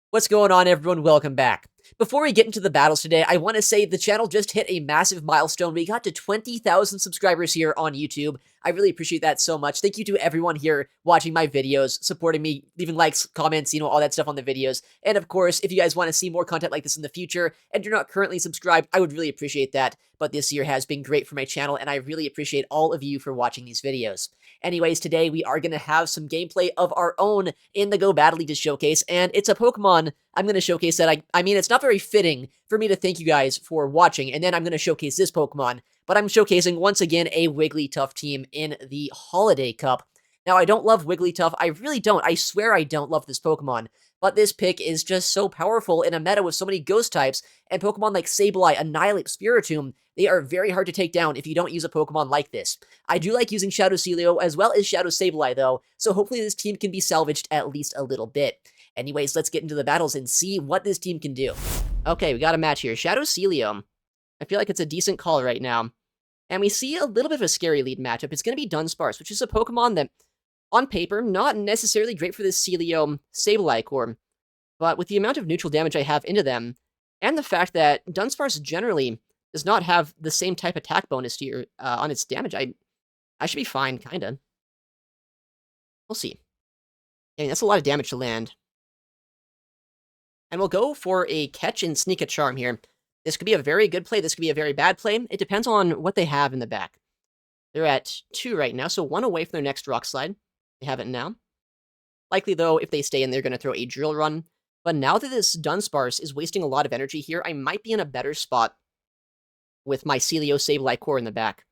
What's going on, everyone? Welcome back. Before we get into the battles today, I want to say the channel just hit a massive milestone. We got to 20,000 subscribers here on YouTube. I really appreciate that so much. Thank you to everyone here watching my videos, supporting me, leaving likes, comments, all that stuff on the videos. And of course, if you guys want to see more content like this in the future and you're not currently subscribed, I would really appreciate that. But this year has been great for my channel, and I really appreciate all of you for watching these videos. Anyways, today we are going to have some gameplay of our own in the Go Battle League to showcase, and it's a Pokemon I'm going to showcase that I mean, it's not very fitting for me to thank you guys for watching, and then I'm going to showcase this Pokemon, but I'm showcasing, once again, a Wigglytuff team in the Holiday Cup. Now, I don't love Wigglytuff. I really don't. I swear I don't love this Pokemon. But this pick is just so powerful in a meta with so many ghost types, and Pokemon like Sableye, Annihilate, Spiritomb, they are very hard to take down if you don't use a Pokemon like this. I do like using Shadow Celio as well as Shadow Sableye, though, so hopefully this team can be salvaged at least a little bit. Anyways, let's get into the battles and see what this team can do. Okay, we got a match here. Shadow Celio. I feel like it's a decent call right now. And we see a little bit of a scary lead matchup. It's going to be Dunsparce, which is a Pokemon that, on paper, not necessarily great for this Celio Sableye core. But with the amount of neutral damage I have into them, and the fact that Dunsparce generally does not have the same type attack bonus to your, on its damage, I should be fine, kinda. We'll see. I mean, that's a lot of damage to land. And we'll go for a catch and sneak a charm here. This could be a very good play. This could be a very bad play. It depends on what they have in the back. They're at 2 right now, so 1 away from their next Rock Slide. They have it now. Likely, though, if they stay in, they're going to throw a Drill Run. But now that this Dunsparce is wasting a lot of energy here, I might be in a better spot with my Celio Sableye core in the back.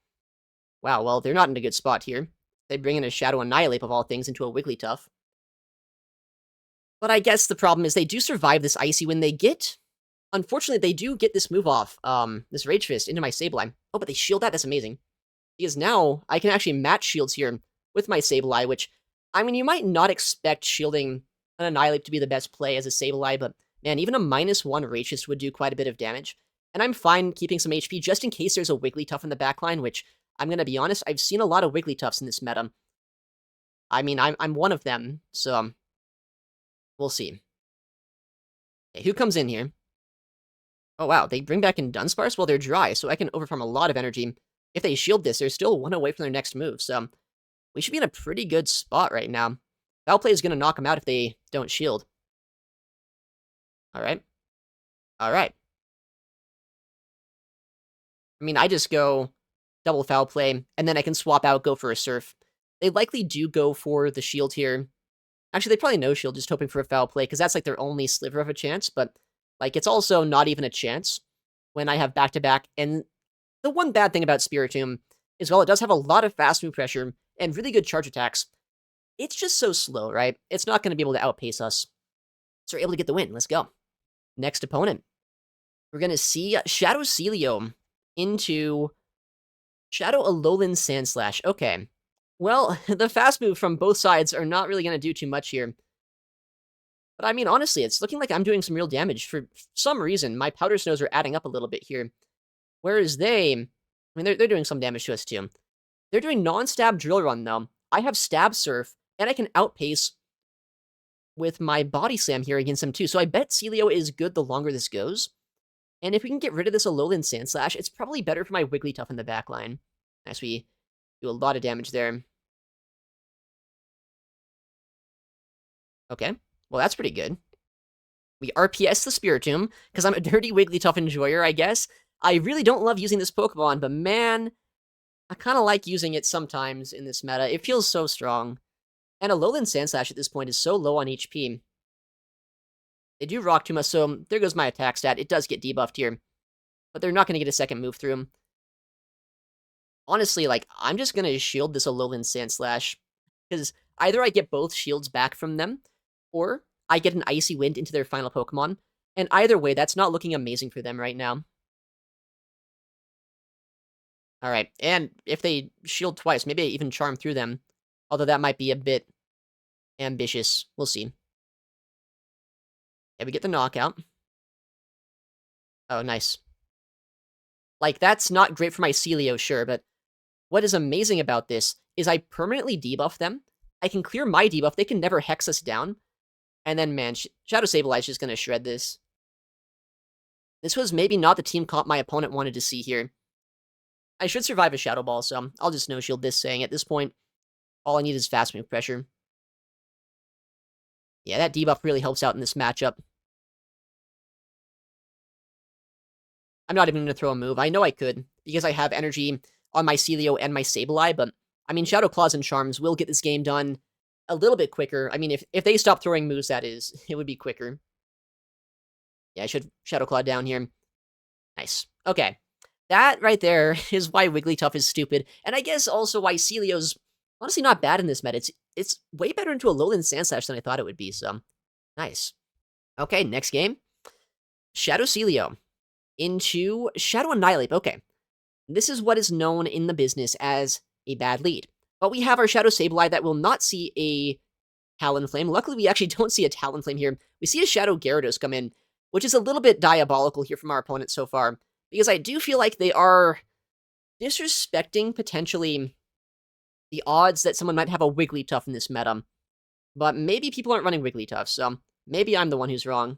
Wow, well, they're not in a good spot here. They bring in a Shadow Annihilate, of all things, into a Wigglytuff. But I guess the problem is they do survive this Icy when they get... Unfortunately, they do get this move off, this Rage Fist, into my Sableye. Oh, but they shield that? That's amazing. Because now, I can actually match shields here with my Sableye, which, I mean, you might not expect shielding an Annihilate to be the best play as a Sableye, but, man, even a -1 Rage Fist would do quite a bit of damage. And I'm fine keeping some HP just in case there's a Wigglytuff in the backline, which, I'm gonna be honest, I've seen a lot of Wigglytuffs in this meta. I mean, I'm one of them, so... We'll see. Okay, who comes in here? Oh, wow, they bring back in Dunsparce? Well, they're dry, so I can overfarm a lot of energy. If they shield this, they're still 1 away from their next move, so we should be in a pretty good spot right now. Foul Play is going to knock them out if they don't shield. Alright. Alright. I mean, I just go double Foul Play, and then I can swap out, go for a Surf. They likely do go for the shield here. Actually, they probably no shield, just hoping for a Foul Play, because that's like their only sliver of a chance, but like it's also not even a chance when I have back-to-back. And the one bad thing about Spiritomb is, while it does have a lot of fast move pressure and really good charge attacks, it's just so slow, right? It's not going to be able to outpace us. So we're able to get the win. Let's go. Next opponent. We're going to see Shadow Celio into Shadow Alolan Sandslash. Okay. Well, the fast move from both sides are not really going to do too much here. But I mean, honestly, it's looking like I'm doing some real damage. For some reason, my Powder Snows are adding up a little bit here. Whereas they, I mean, they're doing some damage to us too. They're doing non-stab Drill Run, though. I have Stab Surf, and I can outpace with my Body Slam here against them too. So I bet Celio is good the longer this goes. And if we can get rid of this Alolan Sandslash, it's probably better for my Wigglytuff in the backline. Nice, we do a lot of damage there. Okay, well, that's pretty good. We RPS the Spiritomb, because I'm a dirty Wigglytuff enjoyer, I guess. I really don't love using this Pokemon, but man, I kind of like using it sometimes in this meta. It feels so strong. And Alolan Sandslash at this point is so low on HP. They do Rock Tomb us, so there goes my attack stat. It does get debuffed here. But they're not going to get a second move through him. Honestly, like, I'm just going to shield this Alolan Sandslash. Because either I get both shields back from them, or I get an Icy Wind into their final Pokemon. And either way, that's not looking amazing for them right now. Alright, and if they shield twice, maybe I even charm through them. Although that might be a bit ambitious. We'll see. Yeah, we get the knockout. Oh, nice. Like, that's not great for my Celio, sure, but what is amazing about this is I permanently debuff them. I can clear my debuff. They can never hex us down. And then, man, Shadow Sableye is just going to shred this. This was maybe not the team comp my opponent wanted to see here. I should survive a Shadow Ball, so I'll just no-shield this, saying at this point, all I need is fast move pressure. Yeah, that debuff really helps out in this matchup. I'm not even going to throw a move. I know I could, because I have energy on my Celio and my Sableye, but, I mean, Shadow Claws and Charms will get this game done a little bit quicker. I mean, if they stop throwing moves, that is, it would be quicker. Yeah, I should Shadow Claw down here. Nice. Okay. That right there is why Wigglytuff is stupid, and I guess also why Celio's honestly not bad in this meta. It's way better into a Lowland Sandslash than I thought it would be, so nice. Okay, next game. Shadow Celio into Shadow Annihilate. Okay. This is what is known in the business as a bad lead. But we have our Shadow Sableye that will not see a Talonflame. Luckily, we actually don't see a Talonflame here. We see a Shadow Gyarados come in, which is a little bit diabolical here from our opponent so far, because I do feel like they are disrespecting, potentially, the odds that someone might have a Wigglytuff in this meta. But maybe people aren't running Wigglytuff, so maybe I'm the one who's wrong.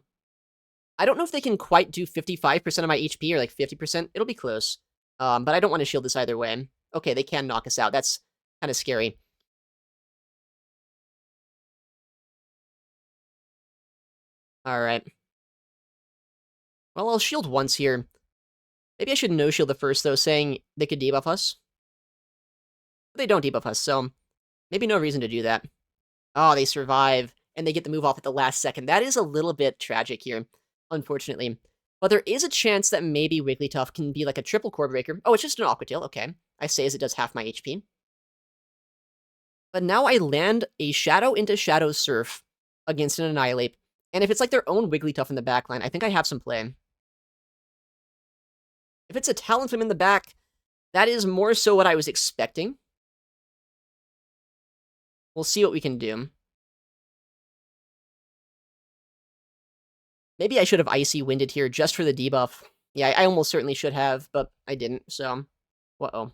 I don't know if they can quite do 55% of my HP or like 50%. It'll be close. But I don't want to shield this either way. Okay, they can knock us out. That's kind of scary. Alright. Well, I'll shield once here. Maybe I should no-shield the first, though, saying they could debuff us. But they don't debuff us, so maybe no reason to do that. Oh, they survive, and they get the move off at the last second. That is a little bit tragic here, unfortunately. But there is a chance that maybe Wigglytuff can be like a triple core breaker. Oh, it's just an Aqua Tail. Okay. I say as it does half my HP. But now I land a Shadow into Shadow Surf against an Annihilate. And if it's like their own Wigglytuff in the backline, I think I have some play. If it's a Talonflame in the back, that is more so what I was expecting. We'll see what we can do. Maybe I should have Icy Winded here just for the debuff. Yeah, I almost certainly should have, but I didn't, so... Uh-oh.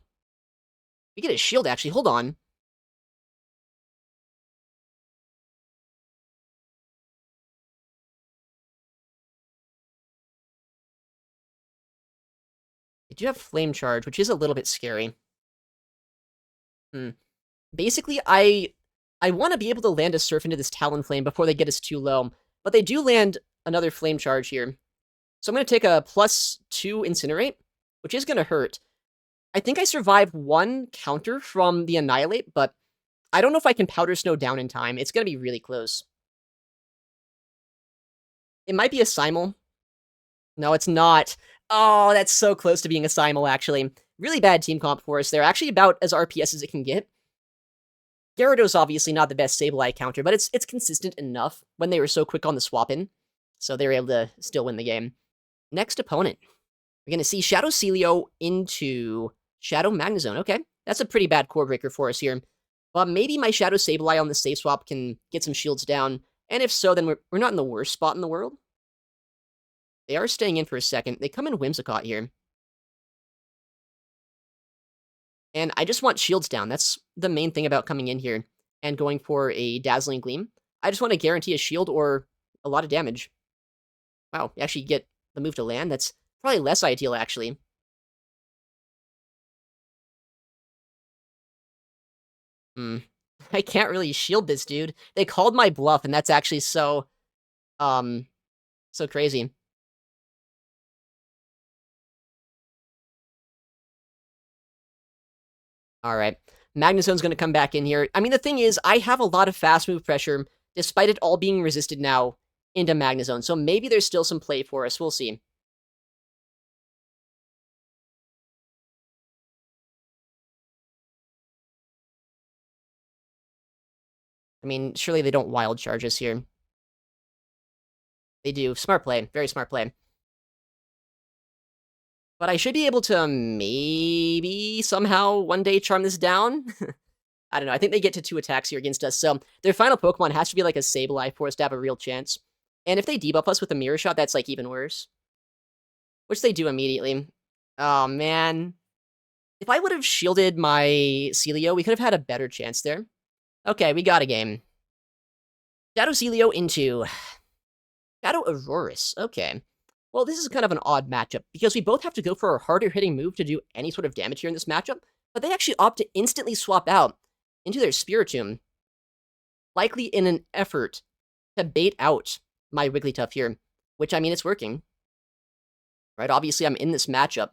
We get a shield, actually. Hold on. They do have Flame Charge, which is a little bit scary. Basically, I want to be able to land a Surf into this Talonflame before they get us too low, but they do land another Flame Charge here. So I'm going to take a +2 Incinerate, which is going to hurt. I think I survived one counter from the Annihilate, but I don't know if I can Powder Snow down in time. It's going to be really close. It might be a Simul. No, it's not. Oh, that's so close to being a Simul, actually. Really bad team comp for us. They're actually about as RPS as it can get. Gyarados obviously not the best Sableye counter, but it's consistent enough when they were so quick on the swap-in. So they were able to still win the game. Next opponent. We're going to see Shadow Celio into Shadow Magnezone. Okay, that's a pretty bad core breaker for us here. But maybe my Shadow Sableye on the safe swap can get some shields down. And if so, then we're not in the worst spot in the world. They are staying in for a second. They come in Whimsicott here. And I just want shields down. That's the main thing about coming in here and going for a Dazzling Gleam. I just want to guarantee a shield or a lot of damage. Wow, you actually get the move to land? That's probably less ideal, actually. I can't really shield this dude. They called my bluff, and that's actually so crazy. Alright. Magnezone's gonna come back in here. I mean, the thing is, I have a lot of fast move pressure, despite it all being resisted now into Magnezone, so maybe there's still some play for us. We'll see. I mean, surely they don't wild charge us here. They do. Smart play. Very smart play. But I should be able to maybe somehow one day charm this down. I don't know. I think they get to 2 attacks here against us. So their final Pokemon has to be like a Sableye for us to have a real chance. And if they debuff us with a Mirror Shot, that's like even worse. Which they do immediately. Oh, man. If I would have shielded my Celio, we could have had a better chance there. Okay, we got a game. Shadow Celio into Shadow Aurorus. Okay. Well, this is kind of an odd matchup, because we both have to go for a harder hitting move to do any sort of damage here in this matchup, but they actually opt to instantly swap out into their Spiritomb, likely in an effort to bait out my Wigglytuff here, which, I mean, it's working. Right? Obviously, I'm in this matchup.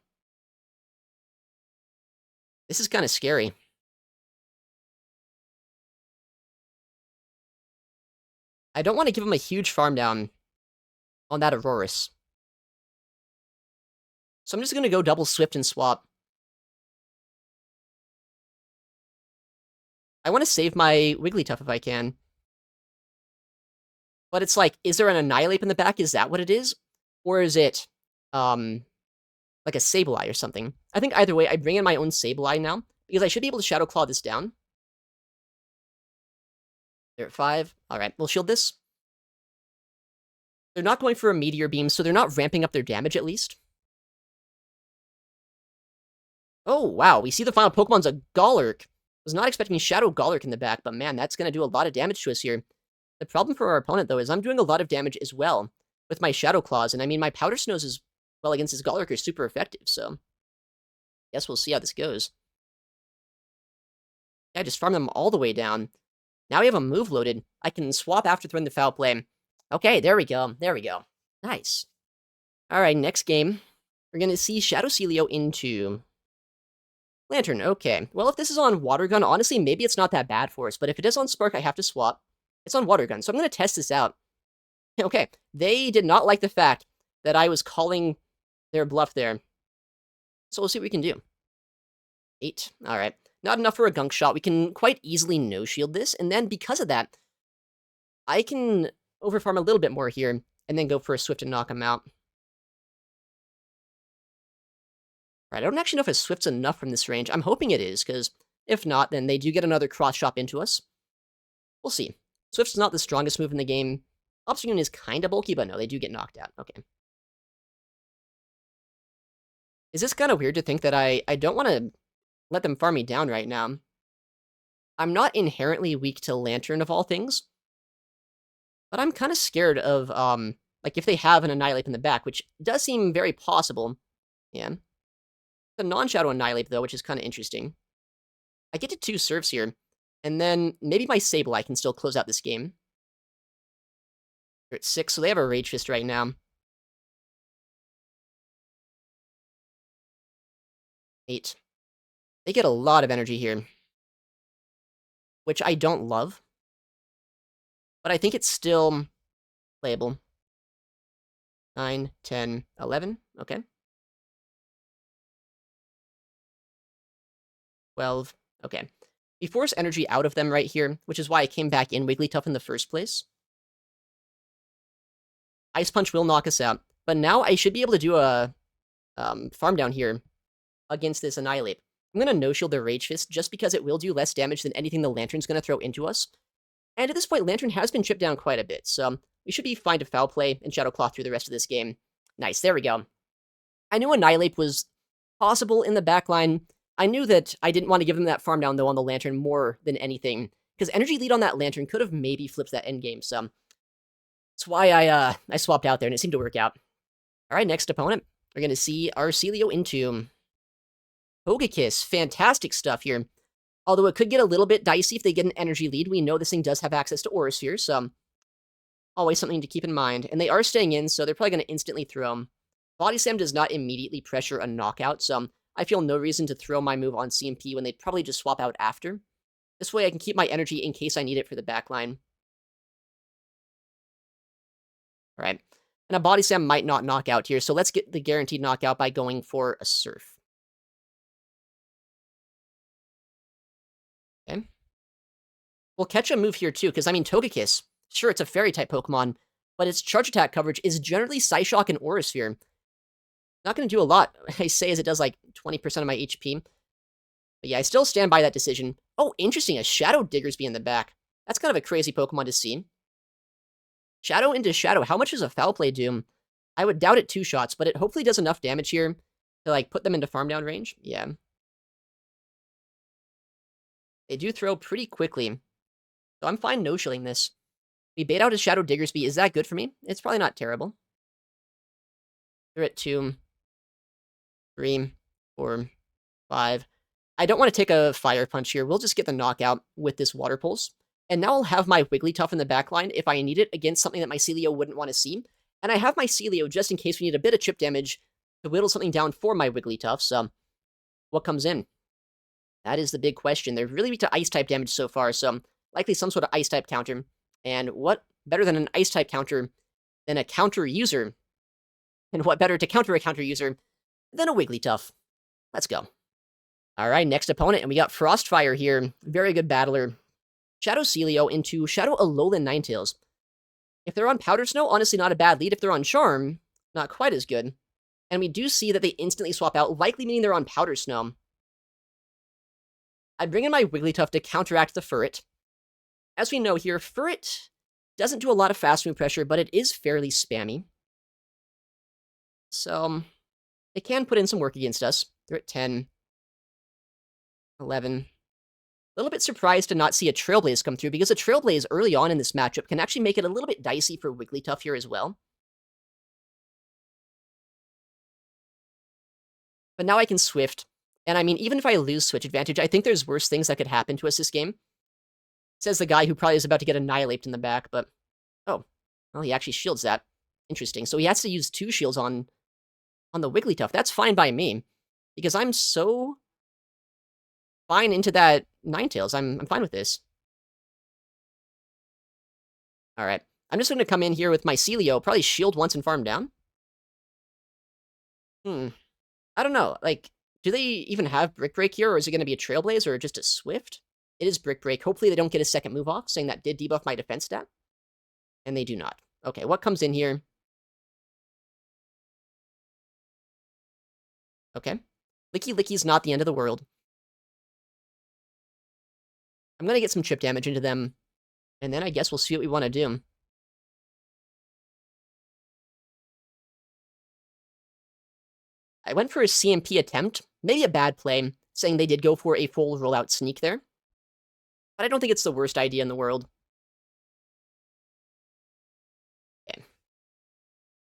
This is kind of scary. I don't want to give him a huge farm down on that Aurorus. So I'm just going to go double Swift and swap. I want to save my Wigglytuff if I can. But it's like, is there an Annihilate in the back? Is that what it is? Or is it, like a Sableye or something? I think either way, I bring in my own Sableye now, because I should be able to Shadow Claw this down. They're at 5. Alright, we'll shield this. They're not going for a Meteor Beam, so they're not ramping up their damage at least. Oh, wow, we see the final Pokemon's a Golurk. Was not expecting Shadow Golurk in the back, but man, that's going to do a lot of damage to us here. The problem for our opponent, though, is I'm doing a lot of damage as well with my Shadow Claws, and I mean, my Powder Snows is, well, against his Golurk are super effective, so guess we'll see how this goes. Yeah, just farm them all the way down. Now we have a move loaded. I can swap after throwing the Foul Play. Okay, there we go. There we go. Nice. All right, next game. We're going to see Shadow Celio into Lantern. Okay. Well, if this is on Water Gun, honestly, maybe it's not that bad for us. But if it is on Spark, I have to swap. It's on Water Gun, so I'm going to test this out. Okay. They did not like the fact that I was calling their bluff there. So we'll see what we can do. 8. All right. Not enough for a Gunk Shot. We can quite easily no-shield this. And then because of that, I can overfarm a little bit more here and then go for a Swift and knock him out. Right, I don't actually know if a Swift's enough from this range. I'm hoping it is, because if not, then they do get another cross chop into us. We'll see. Swift's not the strongest move in the game. Obstagoon is kind of bulky, but no, they do get knocked out. Okay. Is this kind of weird to think that I don't want to let them farm me down right now? I'm not inherently weak to Lantern of all things, but I'm kind of scared of, like, if they have an Annihilate in the back, which does seem very possible. Yeah. The non-Shadow Annihilate, though, which is kind of interesting. I get to 2 serves here, and then maybe my Sableye can still close out this game. They're at 6, so they have a Rage Fist right now. 8. They get a lot of energy here, which I don't love, but I think it's still playable. 9, 10, 11, okay. 12, okay. We force energy out of them right here, which is why I came back in Wigglytuff in the first place. Ice Punch will knock us out, but now I should be able to do a farm down here against this Annihilate. I'm going to no-shield their Rage Fist just because it will do less damage than anything the Lantern's going to throw into us. And at this point, Lantern has been chipped down quite a bit, so we should be fine to Foul Play and Shadow Claw through the rest of this game. Nice, there we go. I knew Annihilate was possible in the backline. I knew that I didn't want to give them that farm down, though, on the Lantern more than anything, because Energy Lead on that Lantern could have maybe flipped that endgame, so that's why I swapped out there, and it seemed to work out. All right, next opponent. We're going to see our Celio into Togekiss. Fantastic stuff here. Although it could get a little bit dicey if they get an Energy Lead. We know this thing does have access to Aura Sphere, so always something to keep in mind. And they are staying in, so they're probably going to instantly throw them. Body Slam does not immediately pressure a knockout, so I feel no reason to throw my move on CMP when they'd probably just swap out after. This way I can keep my energy in case I need it for the backline. Alright. And a Body Slam might not knock out here, so let's get the guaranteed knockout by going for a Surf. Okay. We'll catch a move here too, because I mean Togekiss, sure, it's a Fairy-type Pokemon, but its charge attack coverage is generally Psyshock and Aura Sphere. Not going to do a lot, I say, as it does like 20% of my HP. But yeah, I still stand by that decision. Oh, interesting, a Shadow Diggersby in the back. That's kind of a crazy Pokemon to see. Shadow into Shadow, how much does a Foul Play do? I would doubt it 2 shots, but it hopefully does enough damage here to, like, put them into farm down range. Yeah. They do throw pretty quickly, so I'm fine no-shilling this. We bait out a Shadow Diggersby. Is that good for me? It's probably not terrible. They're at 2, 3, 4, 5. I don't want to take a Fire Punch here. We'll just get the knockout with this Water Pulse. And now I'll have my Wigglytuff in the back line if I need it against something that my Celio wouldn't want to see. And I have my Celio just in case we need a bit of chip damage to whittle something down for my Wigglytuff. So, what comes in? That is the big question. They're really weak to Ice-type damage so far, so likely some sort of Ice-type counter. And what better than an Ice-type counter than a counter user? And what better to counter a counter user than a Wigglytuff? Let's go. Alright, next opponent, and we got Frostfire here. Very good battler. Shadow Celio into Shadow Alolan Ninetales. If they're on Powder Snow, honestly not a bad lead. If they're on Charm, not quite as good. And we do see that they instantly swap out, likely meaning they're on Powder Snow. I bring in my Wigglytuff to counteract the Furret. As we know here, Furret doesn't do a lot of fast move pressure, but it is fairly spammy. So, it can put in some work against us. They're at 10, 11. A little bit surprised to not see a Trailblaze come through, because a Trailblaze early on in this matchup can actually make it a little bit dicey for Wigglytuff here as well. But now I can Swift. And I mean, even if I lose Switch Advantage, I think there's worse things that could happen to us this game. Says the guy who probably is about to get annihilated in the back, but... Oh. Well, he actually shields that. Interesting. So he has to use 2 shields on the Wigglytuff. That's fine by me. Because I'm so fine into that Ninetales. I'm fine with this. Alright. I'm just going to come in here with my Celio, probably shield once and farm down. I don't know. Like, do they even have Brick Break here, or is it going to be a Trailblaze, or just a Swift? It is Brick Break. Hopefully they don't get a second move off, saying that did debuff my defense stat. And they do not. Okay, what comes in here? Okay. Licky Licky's not the end of the world. I'm going to get some chip damage into them, and then I guess we'll see what we want to do. I went for a CMP attempt. Maybe a bad play, saying they did go for a full rollout sneak there. But I don't think it's the worst idea in the world. Okay.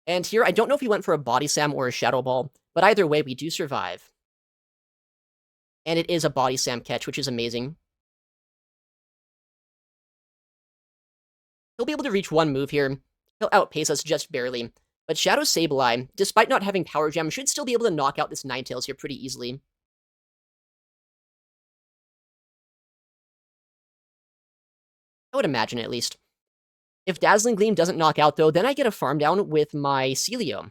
And here, I don't know if he went for a Body Slam or a Shadow Ball, but either way, we do survive. And it is a Body Slam catch, which is amazing. He'll be able to reach one move here. He'll outpace us just barely. But Shadow Sableye, despite not having Power Gem, should still be able to knock out this Ninetales here pretty easily. I would imagine, at least. If Dazzling Gleam doesn't knock out, though, then I get a farm down with my Celio.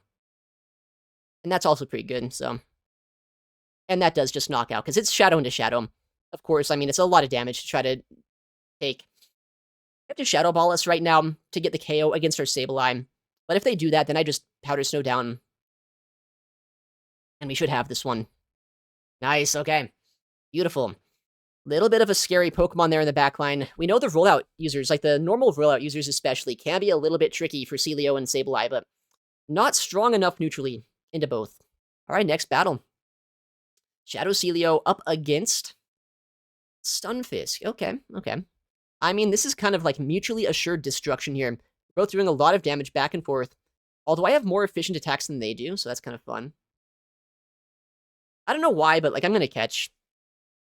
And that's also pretty good, so... And that does just knock out, because it's Shadow into Shadow. Of course, I mean, it's a lot of damage to try to take. I have to Shadow Ball us right now to get the KO against our Sableye. But if they do that, then I just Powder Snow down. And we should have this one. Nice, okay. Beautiful. Little bit of a scary Pokemon there in the backline. We know the rollout users, like the normal rollout users especially, can be a little bit tricky for Celio and Sableye, but not strong enough neutrally into both. Alright, next battle. Shadow Celio up against Stunfisk. Okay, okay. I mean, this is kind of like mutually assured destruction here. We're both doing a lot of damage back and forth. Although I have more efficient attacks than they do, so that's kind of fun. I don't know why, but like I'm going to catch.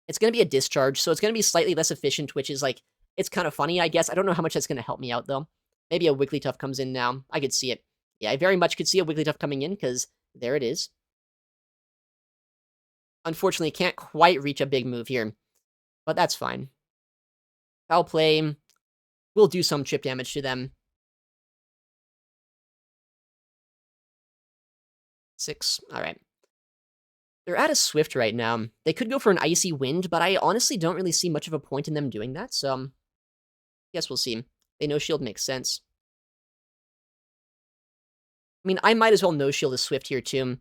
It's going to be a discharge, so it's going to be slightly less efficient, which is like, it's kind of funny, I guess. I don't know how much that's going to help me out, though. Maybe a Wigglytuff comes in now. I could see it. Yeah, I very much could see a Wigglytuff coming in, because there it is. Unfortunately, can't quite reach a big move here, but that's fine. Foul play. We'll do some chip damage to them. 6. Alright. They're at a Swift right now. They could go for an Icy Wind, but I honestly don't really see much of a point in them doing that, so... I guess we'll see. They no-shield makes sense. I mean, I might as well no-shield a Swift here, too.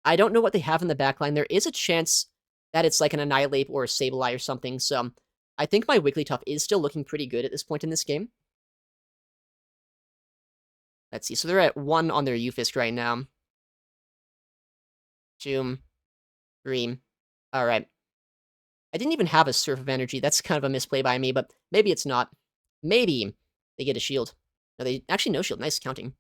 I don't know what they have in the backline. There is a chance that it's like an Annihilate or a Sableye or something, so... I think my Wigglytuff is still looking pretty good at this point in this game. Let's see, so they're at 1 on their Ufisk right now. 2, 3. Alright. I didn't even have a Surf of Energy. That's kind of a misplay by me, but maybe it's not. Maybe they get a shield. No, they actually no shield. Nice counting.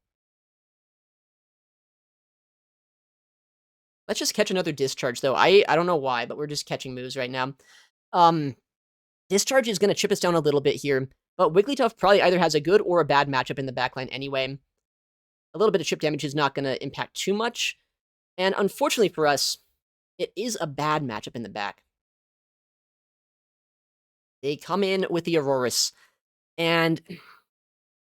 Let's just catch another discharge, though. I don't know why, but we're just catching moves right now. Um, Discharge is going to chip us down a little bit here, but Wigglytuff probably either has a good or a bad matchup in the backline anyway. A little bit of chip damage is not going to impact too much, and unfortunately for us, it is a bad matchup in the back. They come in with the Aurorus, and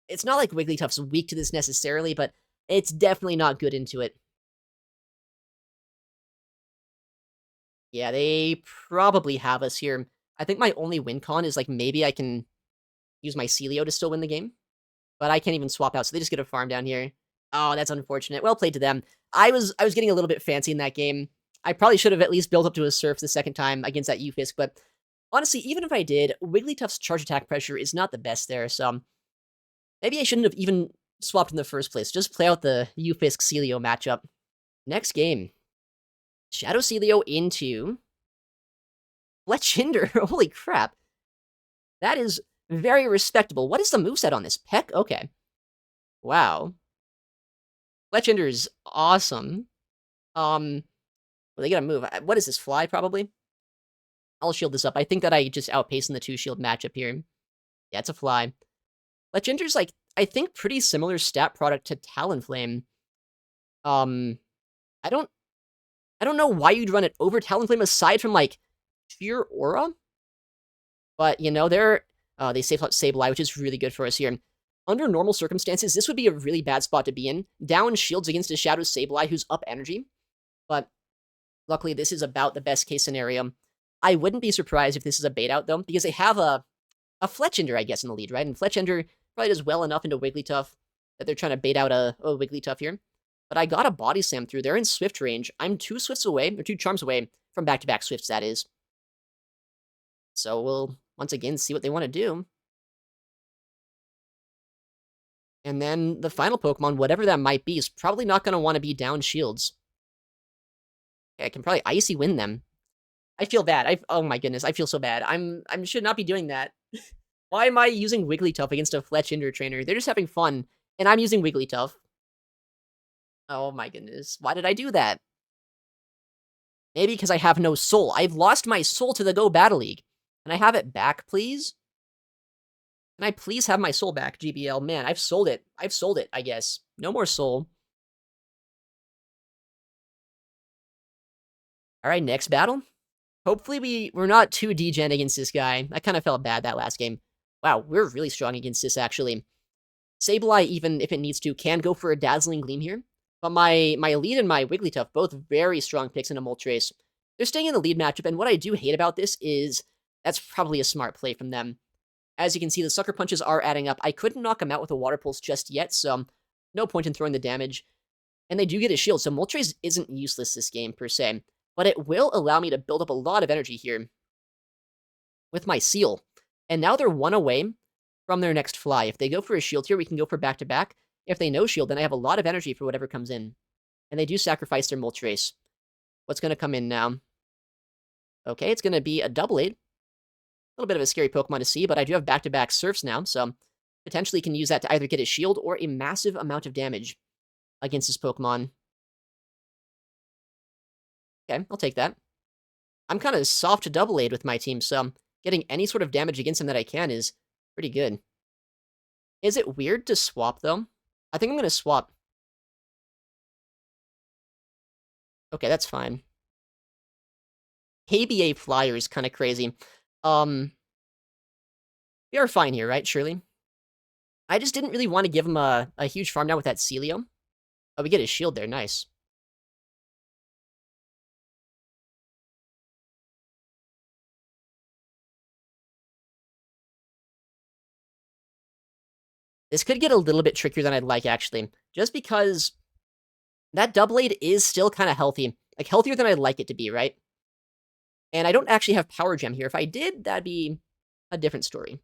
it's not like Wigglytuff's weak to this necessarily, but it's definitely not good into it. Yeah, they probably have us here. I think my only win con is, like, maybe I can use my Celio to still win the game, but I can't even swap out, so they just get a farm down here. Oh, that's unfortunate. Well played to them. I was getting a little bit fancy in that game. I probably should have at least built up to a Surf the second time against that Ufisk, but honestly, even if I did, Wigglytuff's charge attack pressure is not the best there, so maybe I shouldn't have even swapped in the first place. Just play out the Ufisk Celio matchup. Next game. Shadow Celio into Fletchinder. Holy crap. That is very respectable. What is the moveset on this? Peck? Okay. Wow. Fletchinder is awesome. Well, they gotta move. What is this? Fly, probably? I'll shield this up. I think that I just outpaced in the 2-shield matchup here. Yeah, it's a fly. Fletchinder's, like, I think pretty similar stat product to Talonflame. I don't know why you'd run it over Talonflame aside from, like, sheer aura. But, you know, they save out Sableye, which is really good for us here. Under normal circumstances, this would be a really bad spot to be in. Down shields against a Shadow Sableye who's up energy. But luckily, this is about the best case scenario. I wouldn't be surprised if this is a bait out, though, because they have a Fletchinder, I guess, in the lead, right? And Fletchinder probably does well enough into Wigglytuff that they're trying to bait out a Wigglytuff here. But I got a Body Slam through. They're in Swift range. I'm 2 Swifts away, or 2 Charms away from back-to-back Swifts, that is. So we'll, once again, see what they want to do. And then the final Pokemon, whatever that might be, is probably not going to want to be down shields. Okay, I can probably Icy Wind them. I feel bad. Oh my goodness, I feel so bad. I should not be doing that. Why am I using Wigglytuff against a Fletchinder trainer? They're just having fun, and I'm using Wigglytuff. Oh my goodness, why did I do that? Maybe because I have no soul. I've lost my soul to the Go Battle League. Can I have it back, please? Can I please have my soul back, GBL? Man, I've sold it. I've sold it, I guess. No more soul. Alright, next battle. Hopefully we're not too degen against this guy. I kind of felt bad that last game. Wow, we're really strong against this, actually. Sableye, even if it needs to, can go for a Dazzling Gleam here. But my lead and my Wigglytuff, both very strong picks in a Moltres. They're staying in the lead matchup, and what I do hate about this is that's probably a smart play from them. As you can see, the Sucker Punches are adding up. I couldn't knock him out with a Water Pulse just yet, so no point in throwing the damage. And they do get a shield, so Moltres isn't useless this game, per se. But it will allow me to build up a lot of energy here with my Seal. And now they're 1 away from their next fly. If they go for a shield here, we can go for back-to-back. If they no shield, then I have a lot of energy for whatever comes in. And they do sacrifice their Moltres. What's going to come in now? Okay, it's going to be a Doublade. A little bit of a scary Pokemon to see, but I do have back-to-back Surfs now, so potentially can use that to either get a shield or a massive amount of damage against this Pokemon. Okay, I'll take that. I'm kind of soft to Doublade with my team, so getting any sort of damage against him that I can is pretty good. Is it weird to swap, though? I think I'm going to swap. Okay, that's fine. KBA Flyer is kind of crazy. We are fine here, right, surely? I just didn't really want to give him a huge farm down with that Celio. Oh, we get his shield there, nice. This could get a little bit trickier than I'd like, actually. Just because that Doublade is still kind of healthy. Like, healthier than I'd like it to be, right? And I don't actually have Power Gem here. If I did, that'd be a different story.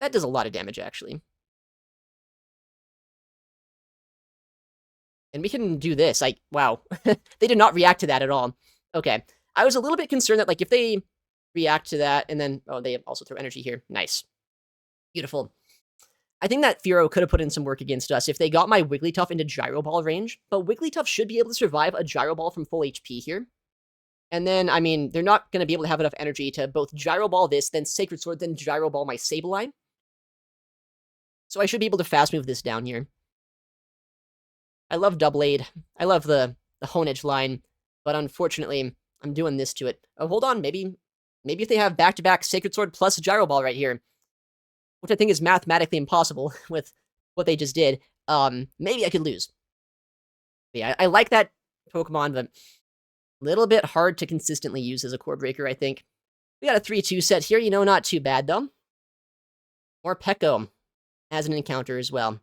That does a lot of damage, actually. And we can do this. Wow. They did not react to that at all. Okay. I was a little bit concerned that, like, if they react to that, and then, oh, they also throw energy here. Nice. Beautiful. I think that Fearow could have put in some work against us if they got my Wigglytuff into Gyro Ball range, but Wigglytuff should be able to survive a Gyro Ball from full HP here. And then, I mean, they're not going to be able to have enough energy to both Gyro Ball this, then Sacred Sword, then Gyro Ball my Sableye. So I should be able to fast move this down here. I love Double Aid. I love the Honedge line, but unfortunately, I'm doing this to it. Oh, hold on, maybe if they have back-to-back Sacred Sword plus Gyro Ball right here, which I think is mathematically impossible with what they just did, maybe I could lose. But yeah, I like that Pokemon, but a little bit hard to consistently use as a core breaker, I think. We got a 3-2 set here, not too bad, though. More Pecco as an encounter as well.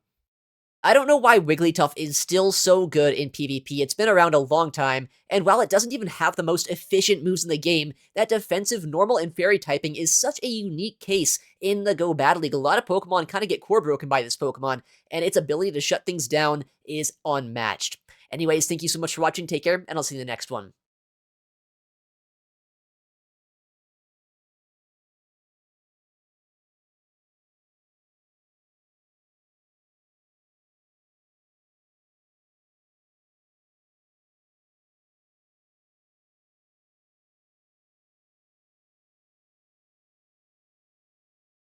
I don't know why Wigglytuff is still so good in PvP. It's been around a long time, and while it doesn't even have the most efficient moves in the game, that defensive, normal, and fairy typing is such a unique case in the Go Battle League. A lot of Pokemon kind of get core broken by this Pokemon, and its ability to shut things down is unmatched. Anyways, thank you so much for watching, take care, and I'll see you in the next one.